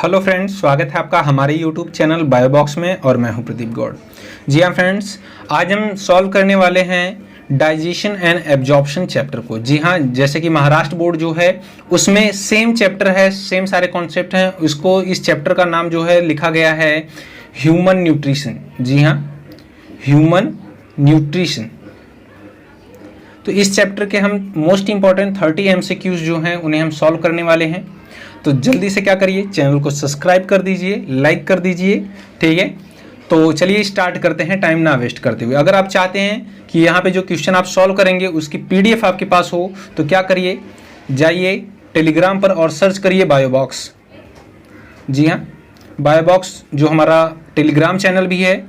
Hello friends, स्वागत है आपका हमारे यूट्यूब चैनल बायोबॉक्स में और मैं हूं प्रदीप गौड़। जी हाँ फ्रेंड्स, आज हम सॉल्व करने वाले हैं डाइजेशन एंड एब्जॉर्प्शन चैप्टर को। जी हाँ, जैसे कि महाराष्ट्र बोर्ड जो है उसमें सेम चैप्टर है, सेम सारे कॉन्सेप्ट हैं। इसको इस चैप्टर का नाम जो है लिखा गया है ह्यूमन न्यूट्रिशन। जी हाँ, ह्यूमन न्यूट्रिशन। तो इस चैप्टर के हम मोस्ट इंपॉर्टेंट 30 MCQs जो हैं उन्हें हम सॉल्व करने वाले हैं। तो जल्दी से क्या करिए, चैनल को सब्सक्राइब कर दीजिए, लाइक कर दीजिए, ठीक है। तो चलिए स्टार्ट करते हैं टाइम ना वेस्ट करते हुए। अगर आप चाहते हैं कि यहाँ पे जो क्वेश्चन आप सॉल्व करेंगे उसकी PDF आपके पास हो तो क्या करिए, जाइए टेलीग्राम पर और सर्च करिए बायोबॉक्स। जी हाँ, बायोबॉक्स जो हमारा टेलीग्राम चैनल भी है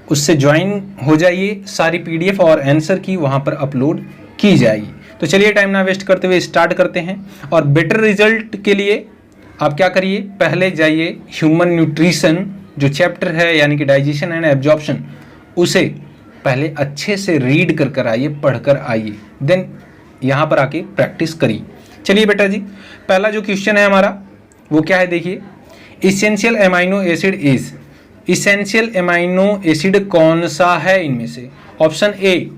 उससे ज्वाइन हो जाइए। सारी PDF और आंसर की वहाँ पर अपलोड की जाएगी। तो चलिए टाइम ना वेस्ट करते हुए स्टार्ट करते हैं। और बेटर रिजल्ट के लिए आप क्या करिए, पहले जाइए ह्यूमन न्यूट्रिशन जो चैप्टर है यानी कि डाइजेशन एंड एब्जॉर्प्शन, उसे पहले अच्छे से रीड कर आइए, पढ़ कर आइए, देन यहाँ पर आके प्रैक्टिस करिए। चलिए बेटा जी, पहला जो क्वेश्चन है हमारा वो क्या है, देखिए। Essential amino acid is, essential amino acid कौन सा है इनमें से? Option A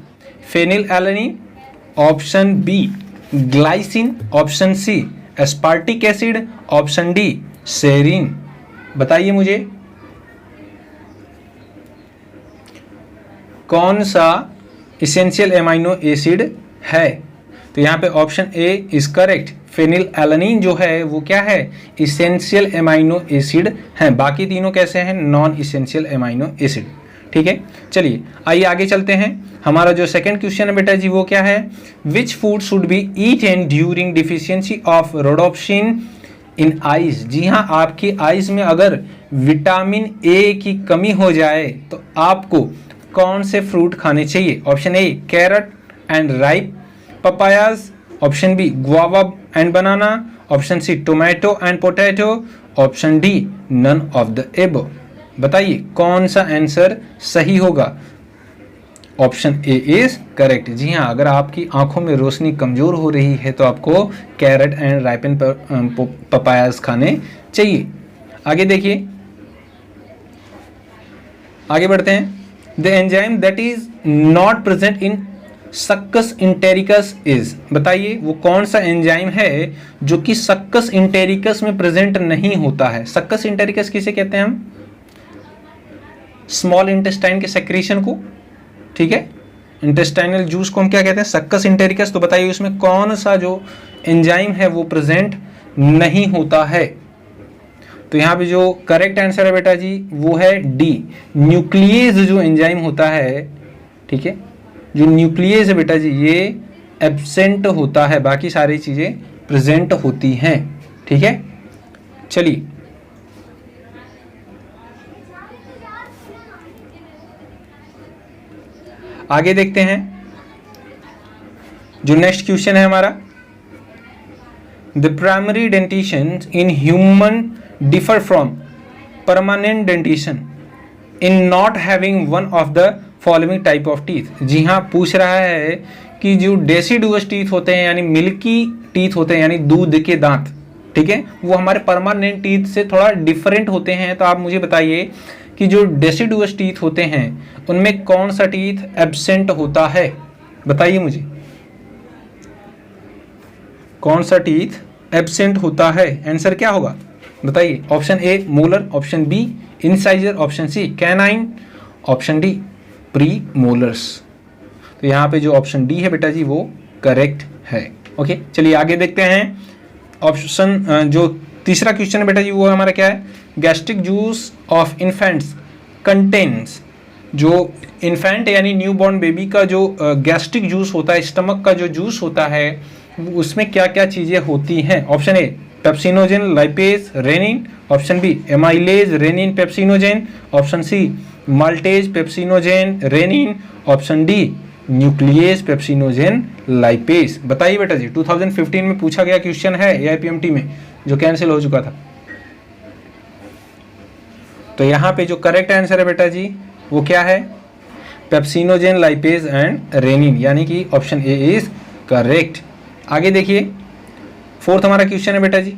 phenylalanine, option B glycine, option C aspartic acid, option D serine. बताइए मुझे कौन सा इसेंशियल एमाइनो एसिड है। तो यहाँ पे option A is correct. Phenylalanine जो है वो क्या है, इसेंशियल एमाइनो एसिड है। बाकी तीनों कैसे हैं, नॉन इसेंशियल एमाइनो एसिड। ठीक है, चलिए आइए आगे चलते हैं। हमारा जो सेकंड क्वेश्चन है बेटा जी वो क्या है, which food should be eaten during deficiency of rhodopsin in eyes. जी हाँ, आपकी आइज में अगर विटामिन ए की कमी हो जाए तो आपको कौन से फ्रूट खाने चाहिए? Option A carrot and ripe papayas, option B guava and banana, option C tomato and potato, option D none of the above. बताइए कौन सा आंसर सही होगा? Option A is correct. जी हाँ, अगर आपकी आंखों में रोशनी कमजोर हो रही है तो आपको कैरेट एंड राइपन पपायास खाने चाहिए। आगे देखिए, आगे बढ़ते हैं। The enzyme that is not present in succus इंटेरिकस is. बताइए वो कौन सा एंजाइम है जो कि सक्कस इंटेरिकस में प्रेजेंट नहीं होता है। सक्कस इंटेरिकस किसे कहते हैं हम? स्मॉल इंटेस्टाइन के सेक्रेशन को, ठीक है, इंटेस्टाइनल जूस को हम क्या कहते हैं, सक्कस इंटेरिकस। तो बताइए उसमें कौन सा जो एंजाइम है वो प्रेजेंट नहीं होता है। तो यहाँ पे जो करेक्ट आंसर है बेटा जी वो है डी, न्यूक्लियेज जो एंजाइम होता है, ठीक है, जो न्यूक्लियेज है बेटा जी ये एब्सेंट होता है, बाकी सारी चीजें प्रेजेंट होती हैं। ठीक है, चलिए आगे देखते हैं। जो नेक्स्ट क्वेश्चन है हमारा, the primary dentition in human differ from permanent dentition in not having one of the following type of teeth. जी हाँ, पूछ रहा है कि जो डेसिडुअस टीथ होते हैं यानी मिल्की टीथ होते हैं यानी दूध के दांत, ठीक है, वो हमारे परमानेंट टीथ से थोड़ा डिफरेंट होते हैं। तो आप मुझे बताइए कि जो डेसिडुअस टीथ होते हैं उनमें कौन सा टीथ एब्सेंट होता है? बताइए मुझे कौन सा टीथ एब्सेंट होता है, आंसर क्या होगा बताइए। Option A molar, option B incisor, option C canine, option D premolars. तो यहाँ पे जो ऑप्शन डी है बेटा जी वो करेक्ट है। ओके, चलिए आगे देखते हैं। ऑप्शन जो तीसरा क्वेश्चन है बेटा जी वो हमारा क्या है, gastric juice of infants contains. जो इन्फेंट यानी न्यू बॉर्न बेबी का जो गैस्ट्रिक जूस होता है, स्टमक का जो जूस होता है, उसमें क्या क्या चीज़ें होती हैं? Option A pepsinogen lipase rennin, option B amylase rennin pepsinogen, option C maltase pepsinogen rennin, option D nuclease pepsinogen lipase. बताइए बेटा जी, 2015 में पूछा गया क्वेश्चन है AIPMT में जो कैंसिल हो चुका था। तो यहाँ पे जो करेक्ट आंसर है बेटा जी वो क्या है, पेप्सिनोजेन लाइपेज एंड रेनिन, यानी कि ऑप्शन ए इज करेक्ट। आगे देखिए, फोर्थ हमारा क्वेश्चन है बेटा जी,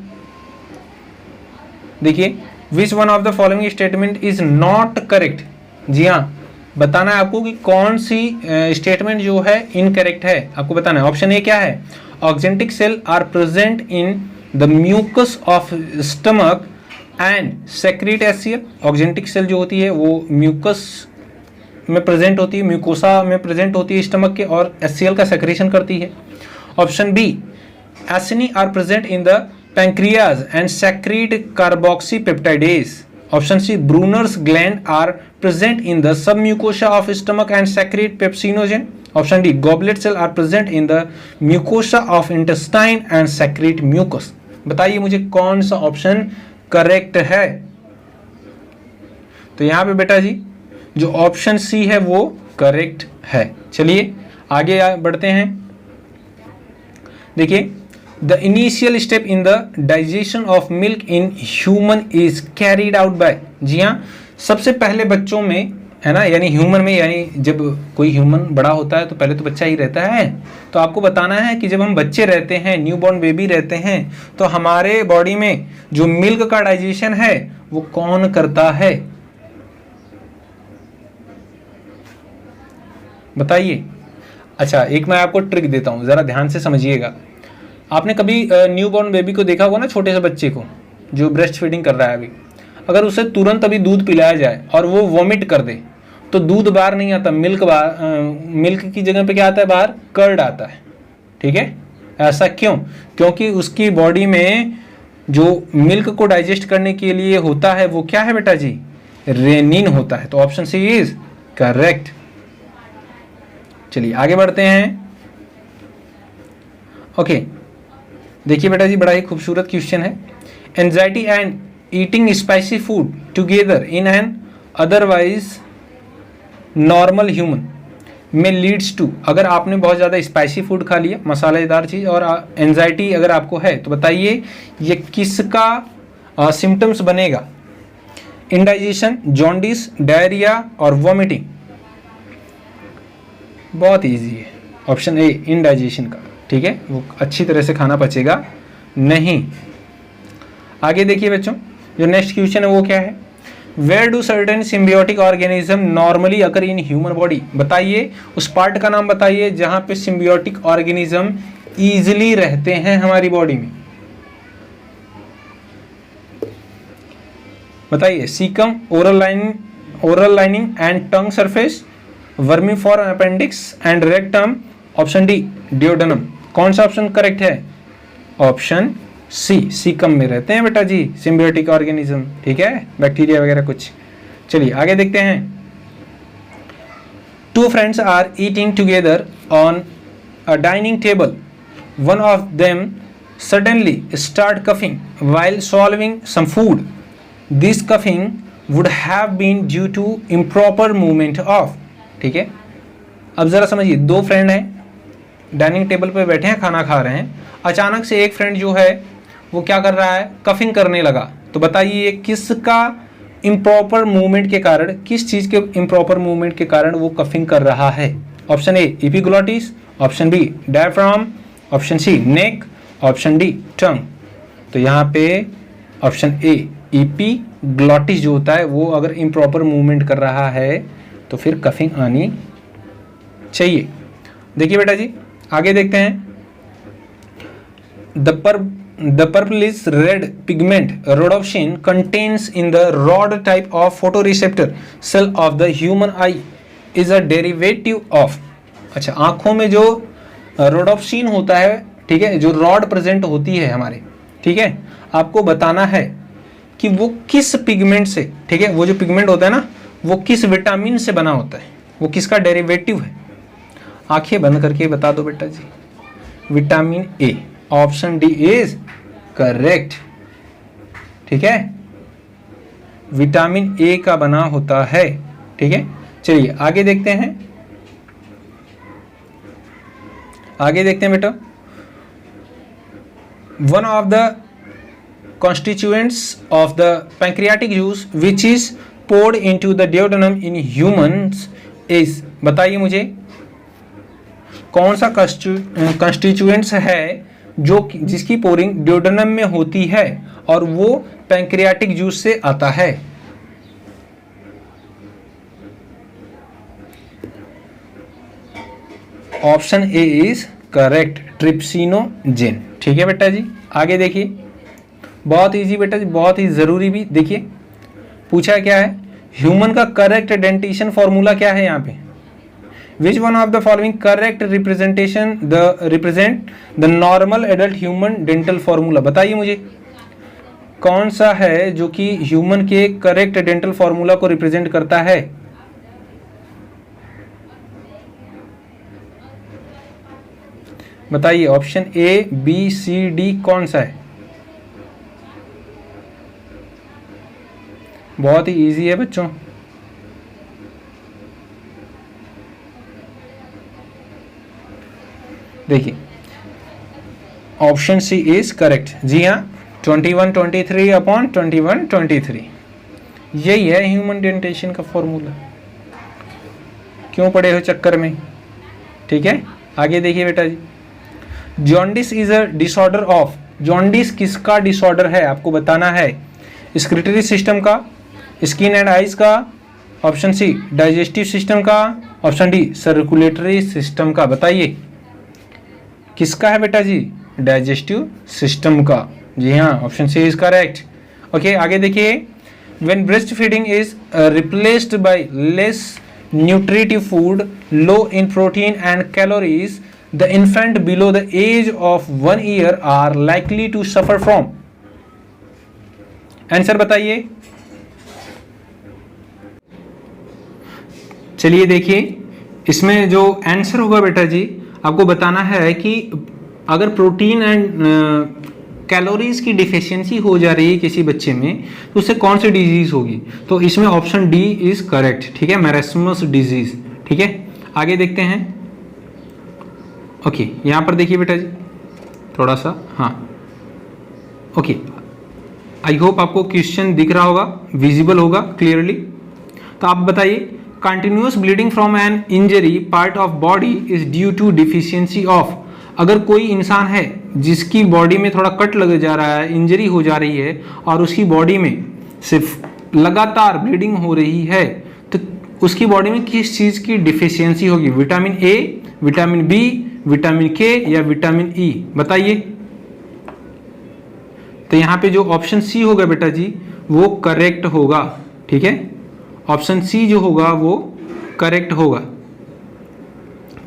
देखिए, which one of the following statement is not correct. जी हाँ, बताना है आपको कि कौन सी स्टेटमेंट जो है इनकरेक्ट है, आपको बताना है। ऑप्शन ए क्या है, oxyntic cell are present in the mucus of stomach and secrete HCl। Oxyntic cell जो होती है वो म्यूकस में प्रेजेंट होती है, म्यूकोसा में प्रेजेंट होती है स्टमक के, और HCl का सेक्रेशन करती है। Option B, acini are present in the pancreas and secrete carboxypeptidase. Option C, Brunner's gland are present in the submucosa of stomach and secrete pepsinogen. Option D, goblet cell are present in the mucosa of intestine and secrete mucus. बताइए मुझे कौन सा option correct है। तो यहां पे बेटा जी जो ऑप्शन सी है वो करेक्ट है। चलिए आगे बढ़ते हैं। देखिए, the initial step in the digestion of milk in human is carried out by. जी हाँ, सबसे पहले बच्चों में है ना, यानी ह्यूमन में, यानी जब कोई ह्यूमन बड़ा होता है तो पहले तो बच्चा ही रहता है। तो आपको बताना है कि जब हम बच्चे रहते हैं, न्यूबॉर्न बेबी रहते हैं, तो हमारे बॉडी में जो मिल्क का डाइजेशन है वो कौन करता है, बताइए। अच्छा, एक मैं आपको ट्रिक देता हूं, जरा ध्यान से समझिएगा। आपने कभी न्यूबॉर्न बेबी को देखा होगा ना, छोटे से बच्चे को जो ब्रेस्ट फीडिंग कर रहा है अभी, अगर उसे तुरंत अभी दूध पिलाया जाए और वो वॉमिट कर दे तो दूध बाहर नहीं आता, मिल्क की जगह पे क्या आता है, बाहर कर्ड आता है। ठीक है, ऐसा क्यों? क्योंकि उसकी बॉडी में जो मिल्क को डाइजेस्ट करने के लिए होता है वो क्या है बेटा जी, रेनिन होता है। तो ऑप्शन सी इज करेक्ट। चलिए आगे बढ़ते हैं। ओके, देखिए बेटा जी, बड़ा ही खूबसूरत क्वेश्चन है। Anxiety and eating spicy food together in an otherwise normal human में लीड्स टू। अगर आपने बहुत ज़्यादा स्पाइसी फूड खा लिया, मसालेदार चीज़, और एंजाइटी अगर आपको है, तो बताइए ये किसका सिम्टम्स बनेगा? इंडाइजेशन, जॉन्डिस, डायरिया और वॉमिटिंग। बहुत इजी है, ऑप्शन ए इंडाइजेशन का। ठीक है, वो अच्छी तरह से खाना पचेगा नहीं। आगे देखिए बच्चों, जो नेक्स्ट क्वेश्चन है वो क्या है, where do certain symbiotic organism normally occur in human body. बताइए उस पार्ट का नाम बताइए जहां पे सिम्बियोटिक ऑर्गेनिज्म इजिली रहते हैं हमारी बॉडी में। बताइए, caecum, oral lining and tongue surface, vermiform appendix and rectum. Option D, duodenum. कौन सा ऑप्शन करेक्ट है? ऑप्शन सी, सीकम में रहते हैं बेटा जी सिम्बियोटिक ऑर्गेनिज्म। ठीक है, बैक्टीरिया वगैरह कुछ। चलिए आगे देखते हैं। Two friends are eating together on a dining table, one of them suddenly start coughing while swallowing some food. This coughing would have been due to improper movement of। ठीक है, अब जरा समझिए, दो फ्रेंड हैं, डाइनिंग टेबल पे बैठे हैं, खाना खा रहे हैं। अचानक से एक फ्रेंड जो है वो क्या कर रहा है, कफिंग करने लगा। तो बताइए ये किसका इम्प्रॉपर मूवमेंट के कारण, किस चीज़ के इम्प्रॉपर मूवमेंट के कारण वो कफिंग कर रहा है? Option A epiglottis, option B diaphragm, option C neck, option D tongue. तो यहाँ पे ऑप्शन ए एपिग्लॉटिस जो होता है वो अगर इम्प्रॉपर मूवमेंट कर रहा है तो फिर कफिंग आनी चाहिए। देखिए बेटा जी आगे देखते हैं। The purplish red pigment rhodopsin contains in the rod type of photoreceptor cell of the human eye is a derivative of। अच्छा, आंखों में जो रोडोप्सिन होता है, ठीक है, जो रॉड प्रेजेंट होती है हमारे, ठीक है, आपको बताना है कि वो किस पिगमेंट से, ठीक है, वो जो पिगमेंट होता है ना वो किस विटामिन से बना होता है, वो किसका डेरिवेटिव है। आंखें बंद करके बता दो बेटा जी, vitamin A. Option D is correct. ठीक है, विटामिन ए का बना होता है। ठीक है, चलिए आगे देखते हैं। आगे देखते हैं बेटा। One of the constituents of the pancreatic juice which is poured into the duodenum in humans is। बताइए मुझे कौन सा कंस्टिट्यूएंट्स है जो जिसकी पोरिंग ड्यूडेनम में होती है और वो पैंक्रियाटिक जूस से आता है। Option A is correct, trypsinogen. ठीक है बेटा जी, आगे देखिए, बहुत इजी बेटा जी, बहुत ही जरूरी भी। देखिए पूछा क्या है, ह्यूमन का करेक्ट डेंटिशन फॉर्मूला क्या है यहाँ पे, which one of the following correct represent the normal adult human dental formula. बताइए मुझे कौन सा है जो कि ह्यूमन के करेक्ट डेंटल फॉर्मूला को रिप्रेजेंट करता है। बताइए, option A B C D कौन सा है। बहुत ही इजी है बच्चों। देखिए ऑप्शन सी इज करेक्ट। जी हाँ, 2123/2123 यही है ह्यूमन डेंटेशन का फॉर्मूला। क्यों पड़े हो चक्कर में। ठीक है, आगे देखिए बेटा जी, jaundice is a disorder of. Jaundice किसका डिसऑर्डर है आपको बताना है, स्क्रिटरी सिस्टम का, स्किन एंड आइज का, ऑप्शन सी डाइजेस्टिव सिस्टम का, ऑप्शन डी सर्कुलेटरी सिस्टम का। बताइए किसका है बेटा जी, डाइजेस्टिव सिस्टम का। जी हाँ, option C is correct. Okay, आगे देखिए, when breast feeding is replaced by less nutritive food low in protein and calories the infant below the age of 1 year are likely to suffer from. Answer बताइए। चलिए देखिए, इसमें जो answer होगा बेटा जी, आपको बताना है कि अगर प्रोटीन एंड कैलोरीज की डिफिशियंसी हो जा रही है किसी बच्चे में तो उससे कौन सी डिजीज होगी, तो इसमें ऑप्शन डी इज करेक्ट। ठीक है, मैरास्मस डिजीज। ठीक है, आगे देखते हैं। ओके, यहां पर देखिए बेटा जी थोड़ा सा, हाँ ओके, आई होप आपको क्वेश्चन दिख रहा होगा, विजिबल होगा क्लियरली। तो आप बताइए, continuous bleeding from an injury part of body is due to deficiency of. अगर कोई इंसान है जिसकी बॉडी में थोड़ा कट लग जा रहा है, इंजरी हो जा रही है और उसकी बॉडी में सिर्फ लगातार ब्लीडिंग हो रही है, तो उसकी बॉडी में किस चीज की डिफिशियंसी होगी, vitamin A, vitamin B, vitamin K या विटामिन ई। बताइए। तो यहां पे जो ऑप्शन सी होगा बेटा जी वो करेक्ट होगा। ठीक है, ऑप्शन सी जो होगा वो करेक्ट होगा।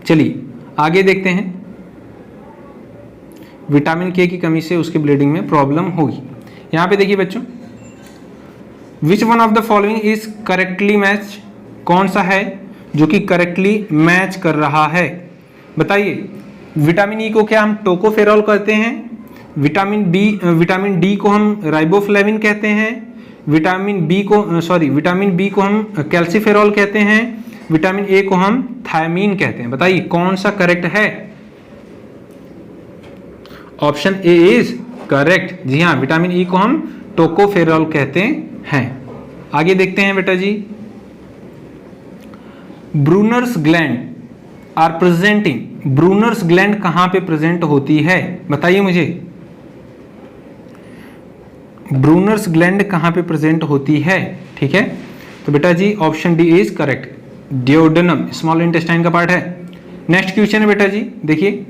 चलिए आगे देखते हैं, विटामिन के की कमी से उसकी ब्लीडिंग में प्रॉब्लम होगी। यहां पे देखिए बच्चों, विच one of the following is correctly match. कौन सा है जो कि करेक्टली मैच कर रहा है। बताइए, विटामिन ई को क्या हम टोकोफेरॉल कहते हैं, विटामिन डी को हम राइबोफ्लेविन कहते हैं, विटामिन बी को हम कैल्सीफेरॉल कहते हैं, विटामिन ए को हम थायमीन कहते हैं। बताइए कौन सा करेक्ट है। Option A is correct. जी हाँ, विटामिन ई को हम टोकोफेरॉल कहते हैं। आगे देखते हैं बेटा जी, Brunner's gland are present in. Brunner's gland कहां पे प्रेजेंट होती है, बताइए मुझे। ब्रूनर्स ग्लैंड कहां पे प्रेजेंट होती है। ठीक है, तो बेटा जी option D is correct, duodenum, small intestine का पार्ट है। नेक्स्ट क्वेश्चन है बेटा जी, देखिए,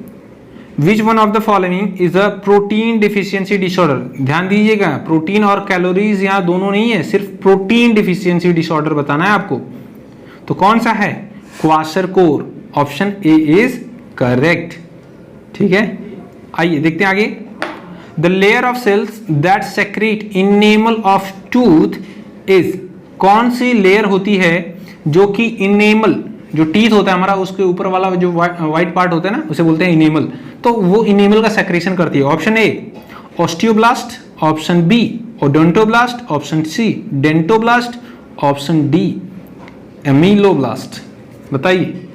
which one of the following is a protein deficiency disorder. ध्यान दीजिएगा, प्रोटीन और कैलोरीज यहां दोनों नहीं है, सिर्फ प्रोटीन डिफिशियंसी डिसऑर्डर बताना है आपको। तो कौन सा है, kwashiorkor. Option A is correct. ठीक है, आइए देखते हैं आगे। The layer of cells that secrete enamel of tooth is. कौन सी लेयर होती है जो कि इनेमल, जो टीथ होता है हमारा उसके ऊपर वाला जो व्हाइट पार्ट होता है ना, उसे बोलते हैं इनेमल, तो वो इनेमल का सेक्रेशन करती है। Option A osteoblast, option B odontoblast, option C dentoblast, option D ameloblast. बताइए।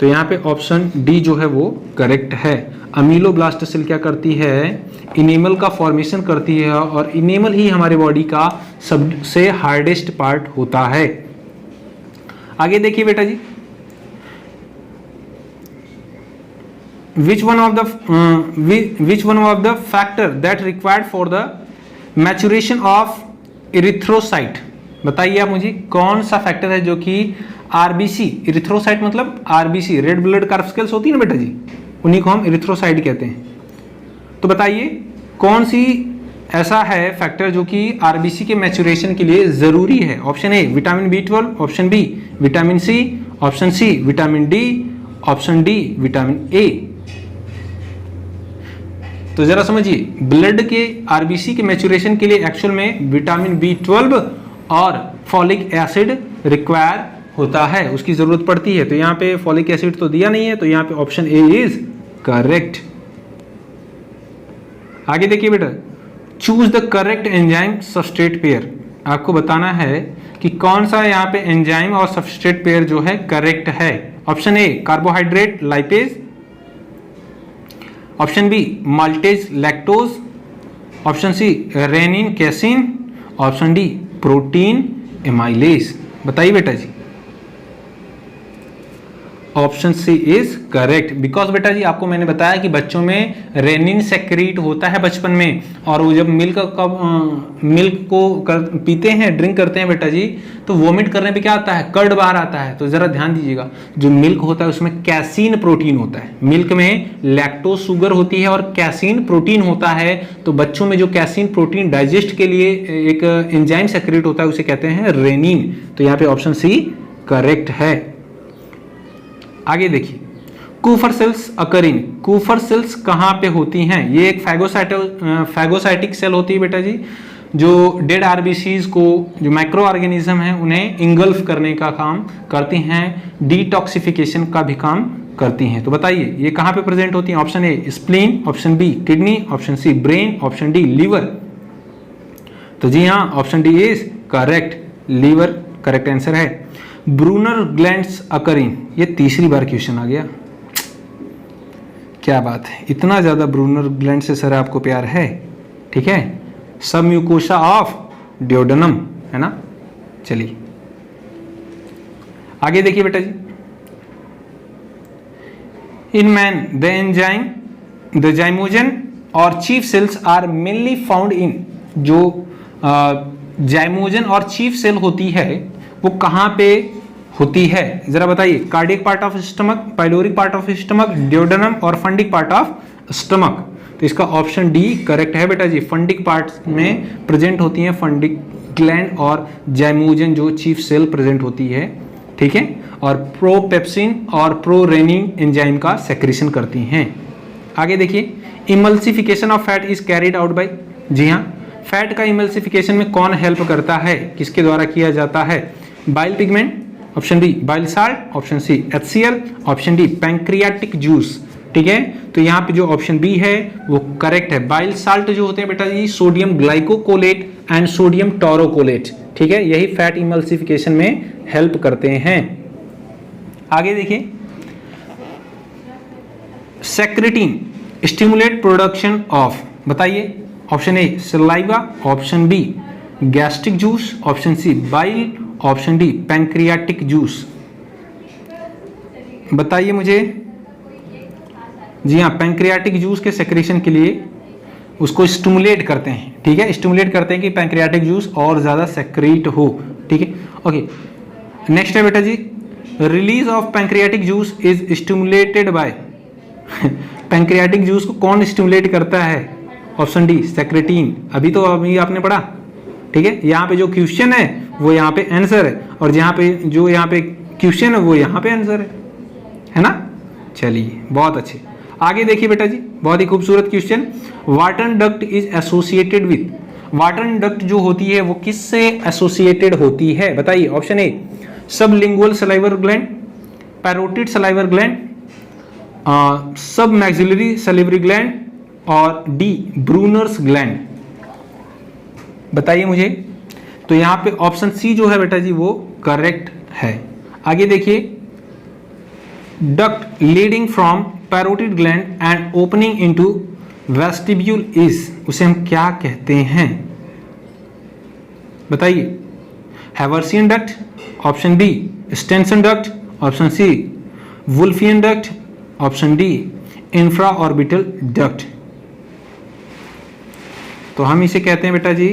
तो यहाँ पे ऑप्शन डी जो है वो करेक्ट है। अमीलोब्लास्ट सेल क्या करती है, इनेमल का फॉर्मेशन करती है, और इनेमल ही हमारे बॉडी का सबसे हार्डेस्ट पार्ट होता है। आगे देखिए बेटा जी, which one of the factor that required for the maturation of erythrocyte, बताइए आप मुझे कौन सा फैक्टर है जो कि आरबीसी, इरिथ्रोसाइट मतलब आरबीसी, रेड ब्लड कार्पस्केल्स होती है ना बेटा जी, उन्हीं को हम इरिथ्रोसाइट कहते हैं। तो बताइए कौन सी ऐसा है फैक्टर जो कि आरबीसी के मैच्योरेशन के लिए जरूरी है। Option A vitamin B12, option B vitamin C, option C vitamin D, option D vitamin A. तो जरा समझिए, ब्लड के आरबीसी के मैच्योरेशन के लिए एक्चुअल में विटामिन B12 और फॉलिक एसिड रिक्वायर होता है, उसकी जरूरत पड़ती है। तो यहाँ पे फॉलिक एसिड तो दिया नहीं है, तो यहाँ पे ऑप्शन ए इज करेक्ट। आगे देखिए बेटा, choose the correct enzyme substrate pair. आपको बताना है कि कौन सा यहाँ पे एंजाइम और सबस्ट्रेट पेयर जो है करेक्ट है। Option A carbohydrate lipase, option B maltase lactose, option C rennin casein, option D protein amylase. बताइए बेटा जी, option C is correct. Because बेटा जी आपको मैंने बताया कि बच्चों में रेनिन सेक्रीट होता है बचपन में, और वो जब मिल्क को पीते हैं, ड्रिंक करते हैं बेटा जी, तो वोमिट करने पे क्या आता है, कर्ड बाहर आता है। तो जरा ध्यान दीजिएगा, जो मिल्क होता है उसमें कैसीन प्रोटीन होता है। मिल्क में लैक्टोज शुगर होती है और कैसीन प्रोटीन होता है। तो बच्चों में जो कैसीन प्रोटीन डाइजेस्ट के लिए एक एंजाइम सेक्रेट होता है उसे कहते हैं रेनिन। तो यहाँ पे ऑप्शन सी करेक्ट है। आगे देखिए, Kupffer cells occurring, Kupffer cells कहाँ पे होती हैं। ये एक फैगोसाइटिक सेल होती है बेटा जी, जो डेड आरबीसीज को, जो माइक्रो ऑर्गेनिज्म है उन्हें इंगल्फ करने का काम करती हैं, डिटॉक्सिफिकेशन का भी काम करती हैं। तो बताइए ये कहाँ पे प्रेजेंट होती हैं। Option A spleen, option B kidney, option C brain, option D liver. तो जी हाँ, option D is correct, liver correct answer है। ब्रूनर ग्लैंड्स अकरिंग, ये तीसरी बार क्वेश्चन आ गया, क्या बात है, इतना ज्यादा ब्रूनर ग्लैंड से सर आपको प्यार है। ठीक है, सब म्यूकोसा ऑफ डियोडेनम है ना। चलिए आगे देखिए बेटा जी, in man the enzyme the zymogen or chief cells are mainly found in, जो जाइमोजन और चीफ सेल होती है वो कहाँ पे होती है, जरा बताइए। Cardiac part of stomach, pyloric part of stomach, duodenum और फंडिक पार्ट ऑफ स्टमक। तो इसका ऑप्शन डी करेक्ट है बेटा जी। फंडिक पार्ट में प्रेजेंट होती है फंडिक ग्लैंड और जाइमोजन जो चीफ सेल प्रेजेंट होती है। ठीक है, और प्रोपेप्सिन और प्रोरेनिन एंजाइम का सेक्रेशन करती हैं। आगे देखिए, emulsification of fat is carried out by, जी हाँ, फैट का इमल्सिफिकेशन में कौन हेल्प करता है, किसके द्वारा किया जाता है। Bile pigment, option B bile salt, option C HCl, option D pancreatic juice. ठीक है, तो यहाँ पे जो ऑप्शन बी है वो करेक्ट है। बाइल साल्ट जो होते हैं बेटा जी, sodium glycocholate and sodium taurocholate. ठीक है, यही फैट इमल्सिफिकेशन में हेल्प करते हैं। आगे देखिए, सेक्रेटिन स्टिमुलेट प्रोडक्शन ऑफ, बताइए। Option A saliva, option B gastric juice, option C bile, option D pancreatic juice. बताइए मुझे। जी हाँ, पैंक्रियाटिक जूस के सेक्रेशन के लिए उसको स्टिमुलेट करते हैं। ठीक है, स्टिमुलेट करते हैं कि पैंक्रियाटिक जूस और ज्यादा सेक्रेट हो। ठीक है, ओके। नेक्स्ट है बेटा जी, release of pancreatic juice is stimulated by pancreatic juice को कौन स्टिमुलेट करता है। Option D secretin. अभी आपने पढ़ा। ठीक है, यहाँ पे जो क्वेश्चन है वो यहाँ पे आंसर है, और जहाँ पे जो यहाँ पे क्वेश्चन है वो यहाँ पे आंसर है ना। चलिए बहुत अच्छे। आगे देखिए बेटा जी, बहुत ही खूबसूरत question. Wharton duct is associated with, Wharton duct जो होती है वो किससे एसोसिएटेड होती है, बताइए। Option A sublingual salivary gland, parotid salivary gland, submaxillary salivary gland, और डी ब्रूनर्स ग्लैंड। बताइए मुझे। तो यहाँ पे ऑप्शन सी जो है बेटा जी वो करेक्ट है। आगे देखिए, duct leading from parotid gland and opening into vestibule is, उसे हम क्या कहते हैं, बताइए। Haversian duct, option B Stensen duct, option C Wolffian duct, option D infraorbital duct. तो हम इसे कहते हैं बेटा जी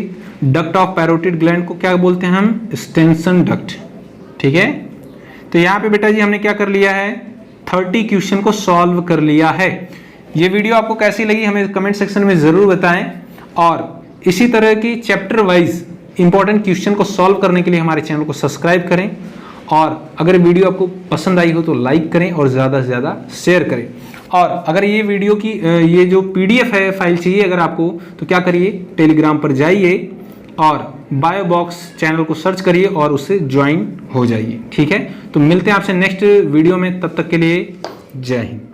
डक्ट ऑफ पैरोटिड ग्लैंड को क्या बोलते हैं हम? Stensen duct. ठीक है, तो यहाँ पे बेटा जी हमने क्या कर लिया है? 30 क्वेश्चन को सॉल्व कर लिया है। ये वीडियो आपको कैसी लगी हमें कमेंट सेक्शन में जरूर बताएं, और इसी तरह की चैप्टर वाइज इंपॉर्टेंट क्वेश्चन को सॉल्व करने के लिए हमारे चैनल को सब्सक्राइब करें, और अगर वीडियो आपको पसंद आई हो तो लाइक करें और ज़्यादा से ज़्यादा शेयर करें। और अगर ये वीडियो की ये जो PDF है फाइल चाहिए अगर आपको, तो क्या करिए, टेलीग्राम पर जाइए और बायोबॉक्स चैनल को सर्च करिए और उससे ज्वाइन हो जाइए। ठीक है, तो मिलते हैं आपसे नेक्स्ट वीडियो में, तब तक के लिए जय हिंद।